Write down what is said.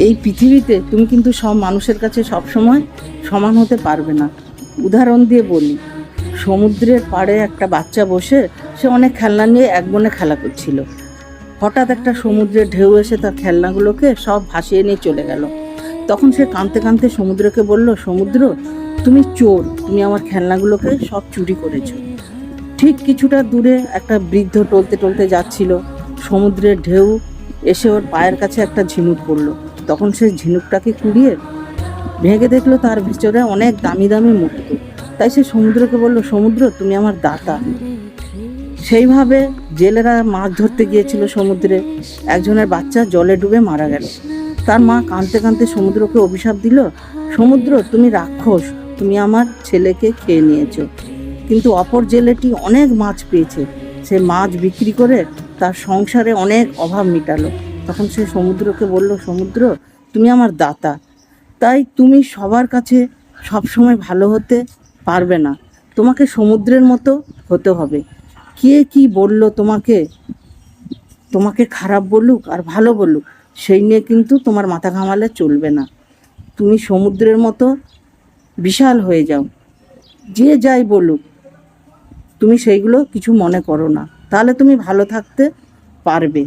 এই পৃথিবীতে তুমি কিন্তু সব মানুষের কাছে সবসময় সমান হতে পারবে না। উদাহরণ দিয়ে বলি, সমুদ্রের পাড়ে একটা বাচ্চা বসে সে অনেক খেলনা নিয়ে এক বনে খেলা করছিল। হঠাৎ একটা সমুদ্রের ঢেউ এসে তার খেলনাগুলোকে সব ভাসিয়ে নিয়ে চলে গেল। তখন সে কাঁদতে কাঁদতে সমুদ্রকে বলল, সমুদ্র, তুমি চোর, তুমি আমার খেলনাগুলোকে সব চুরি করেছো। ঠিক কিছুটা দূরে একটা বৃদ্ধ টলতে টলতে যাচ্ছিল। সমুদ্রের ঢেউ এসে ওর পায়ের কাছে একটা ঝিনুক পড়লো। তখন সে ঝিনুকটাকে কুড়িয়ে ভেঙে দেখলো তার ভিতরে অনেক দামি দামি মুক্তো। তাই সে সমুদ্রকে বলল, সমুদ্র, তুমি আমার দাতা। সেইভাবে জেলেরা মাছ ধরতে গিয়েছিল সমুদ্রে। একজনের বাচ্চা জলে ডুবে মারা গেল। তার মা কাঁদতে কাঁদতে সমুদ্রকে অভিশাপ দিল, সমুদ্র, তুমি রাক্ষস, তুমি আমার ছেলেকে খেয়ে নিয়েছো। কিন্তু অপর জেলেটি অনেক মাছ পেয়েছে। সে মাছ বিক্রি করে তার সংসারে অনেক অভাব মিটালো। তখন সে সমুদ্রকে বলল, সমুদ্র, তুমি আমার দাতা, তাই তুমি সবার কাছে সবসময় ভালো হতে পারবে না, তোমাকে সমুদ্রের মতো হতে হবে। কে কি বলল তোমাকে, তোমাকে খারাপ বলুক আর ভালো বলুক, সেই নিয়ে কিন্তু তোমার মাথা ঘামালে চলবে না। তুমি সমুদ্রের মতো বিশাল হয়ে যাও, যে যাই বলুক তুমি সেইগুলো কিছু মনে করো না, তাহলে তুমি ভালো থাকতে পারবে।